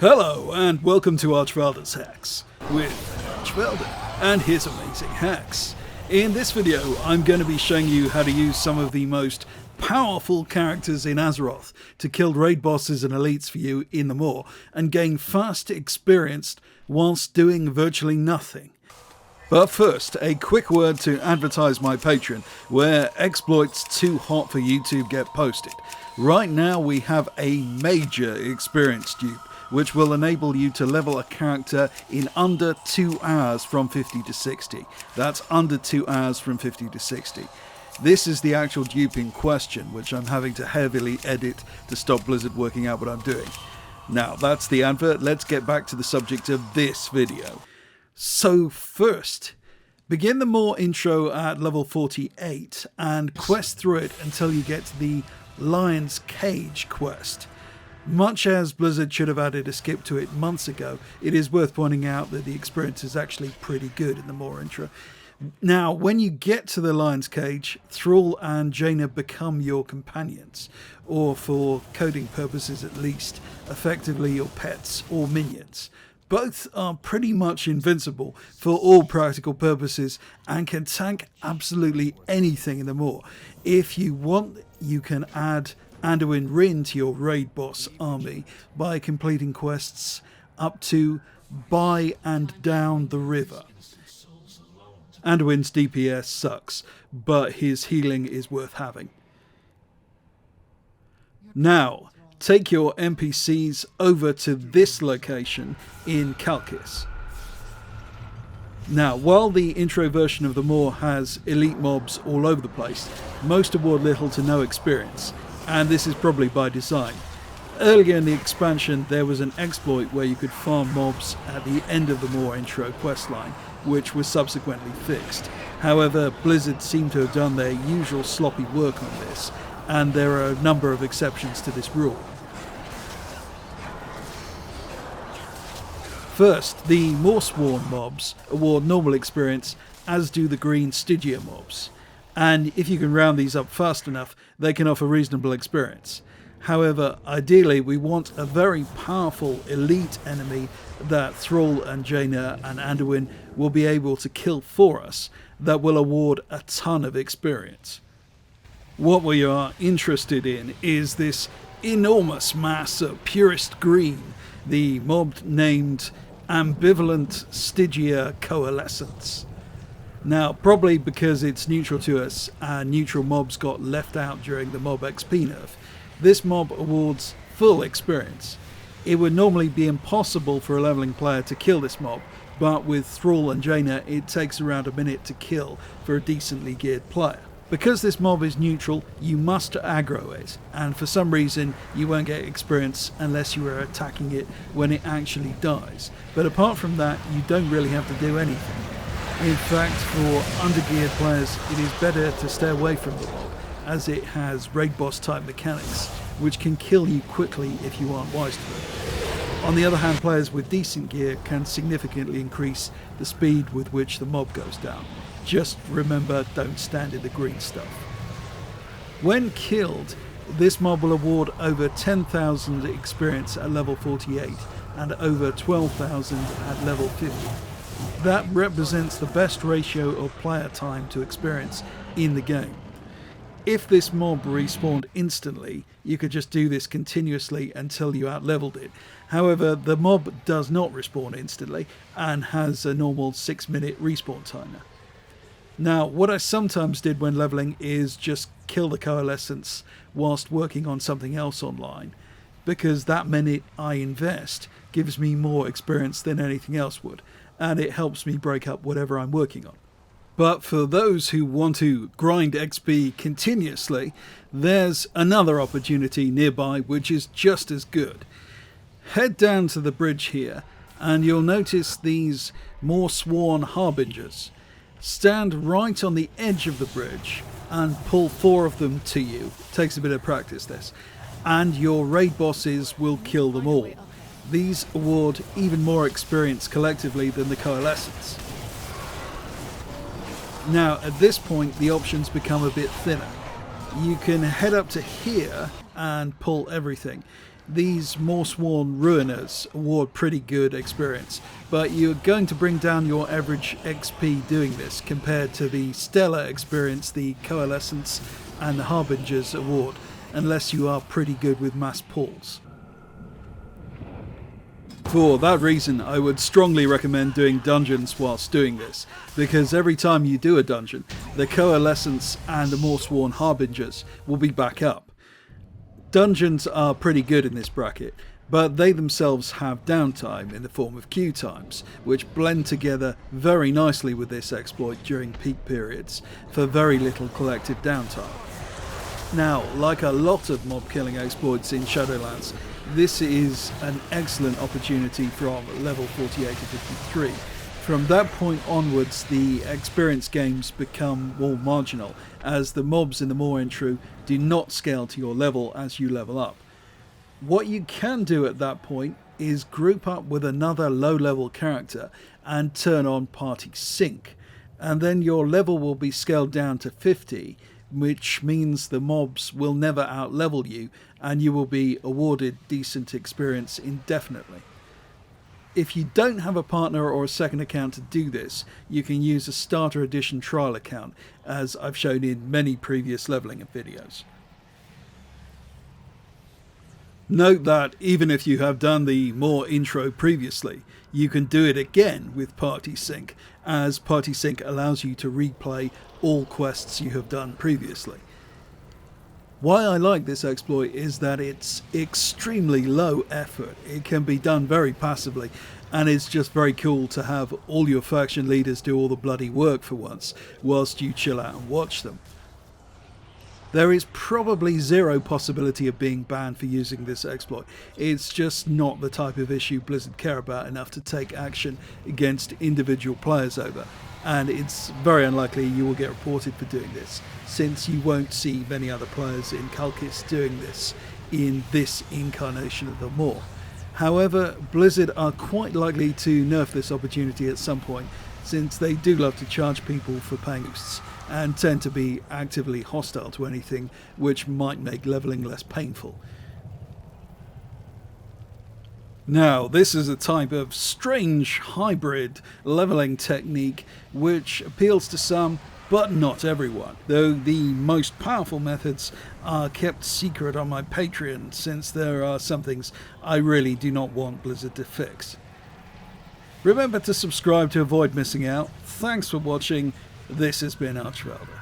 Hello and welcome to Archvelder's Hacks with Archvelder and his amazing hacks. In this video I'm going to be showing you how to use some of the most powerful characters in Azeroth to kill raid bosses and elites for you in the Maw and gain fast experience whilst doing virtually nothing. But first, a quick word to advertise my Patreon, where exploits too hot for YouTube get posted. Right now we have a major experience dupe, which will enable you to level a character in under 2 hours from 50 to 60. That's under 2 hours from 50 to 60. This is the actual dupe in question, which I'm having to heavily edit to stop Blizzard working out what I'm doing. Now, that's the advert. Let's get back to the subject of this video. So first, begin the Maw intro at level 48 and quest through it until you get to the Lion's Cage quest. Much as Blizzard should have added a skip to it months ago, it is worth pointing out that the experience is actually pretty good in the Maw intro. Now, when you get to the Lion's Cage, Thrall and Jaina become your companions, or for coding purposes at least, effectively your pets or minions. Both are pretty much invincible for all practical purposes and can tank absolutely anything in the Maw. If you want, you can add Anduin Rin to your raid boss army by completing quests up to By and Down the River. Anduin's DPS sucks, but his healing is worth having. Now, take your NPCs over to this location in Kalkis. Now, while the intro version of the Maw has elite mobs all over the place, most award little to no experience, and this is probably by design. Earlier in the expansion there was an exploit where you could farm mobs at the end of the Maw intro questline, which was subsequently fixed. However, Blizzard seemed to have done their usual sloppy work on this, and there are a number of exceptions to this rule. First, the Mawsworn mobs award normal experience, as do the green Stygia mobs. And if you can round these up fast enough, they can offer reasonable experience. However, ideally we want a very powerful elite enemy that Thrall and Jaina and Anduin will be able to kill for us that will award a ton of experience. What we are interested in is this enormous mass of purest green, the mob named Ambivalent Stygia Coalescence. Now, probably because it's neutral to us and neutral mobs got left out during the mob XP nerf, this mob awards full experience. It would normally be impossible for a leveling player to kill this mob, but with Thrall and Jaina it takes around a minute to kill for a decently geared player. Because this mob is neutral, you must aggro it, and for some reason you won't get experience unless you are attacking it when it actually dies. But apart from that, you don't really have to do anything. In fact, for undergeared players, it is better to stay away from the mob, as it has raid boss type mechanics, which can kill you quickly if you aren't wise to them. On the other hand, players with decent gear can significantly increase the speed with which the mob goes down. Just remember, don't stand in the green stuff. When killed, this mob will award over 10,000 experience at level 48 and over 12,000 at level 50. That represents the best ratio of player time to experience in the game. If this mob respawned instantly, you could just do this continuously until you outleveled it. However, the mob does not respawn instantly and has a normal 6-minute respawn timer. Now, what I sometimes did when leveling is just kill the coalescence whilst working on something else online, because that minute I invest gives me more experience than anything else would, and it helps me break up whatever I'm working on. But for those who want to grind XP continuously, there's another opportunity nearby which is just as good. Head down to the bridge here and you'll notice these Mawsworn Harbingers. Stand right on the edge of the bridge and pull 4 of them to you. It takes a bit of practice this. And your raid bosses will kill them all. These award even more experience collectively than the coalescence. Now at this point the options become a bit thinner. You can head up to here and pull everything. these Morsworn Ruiners award pretty good experience, but you're going to bring down your average XP doing this compared to the stellar experience the Coalescence and the Harbingers award, unless you are pretty good with mass pulls. For that reason, I would strongly recommend doing dungeons whilst doing this, because every time you do a dungeon, the Coalescence and the Morsworn Harbingers will be back up. Dungeons are pretty good in this bracket, but they themselves have downtime in the form of queue times, which blend together very nicely with this exploit during peak periods for very little collective downtime. Now, like a lot of mob killing exploits in Shadowlands, this is an excellent opportunity from level 48 to 53. From that point onwards, the experience gains become more marginal, as the mobs in the Moor intro do not scale to your level as you level up. What you can do at that point is group up with another low level character and turn on party sync, and then your level will be scaled down to 50, which means the mobs will never out-level you and you will be awarded decent experience indefinitely. If you don't have a partner or a second account to do this, you can use a starter edition trial account, as I've shown in many previous leveling videos. Note that even if you have done the Moor intro previously, you can do it again with Party Sync, as Party Sync allows you to replay all quests you have done previously. Why I like this exploit is that it's extremely low effort. It can be done very passively, and it's just very cool to have all your faction leaders do all the bloody work for once, whilst you chill out and watch them. There is probably zero possibility of being banned for using this exploit. It's just not the type of issue Blizzard care about enough to take action against individual players over, and it's very unlikely you will get reported for doing this, since you won't see many other players in Culkis doing this in this incarnation of the Moor. However, Blizzard are quite likely to nerf this opportunity at some point, since they do love to charge people for paying boosts and tend to be actively hostile to anything which might make leveling less painful. Now, this is a type of strange hybrid leveling technique which appeals to some but not everyone, though the most powerful methods are kept secret on my Patreon, since there are some things I really do not want Blizzard to fix. Remember to subscribe to avoid missing out. Thanks for watching. This has been Archvelder.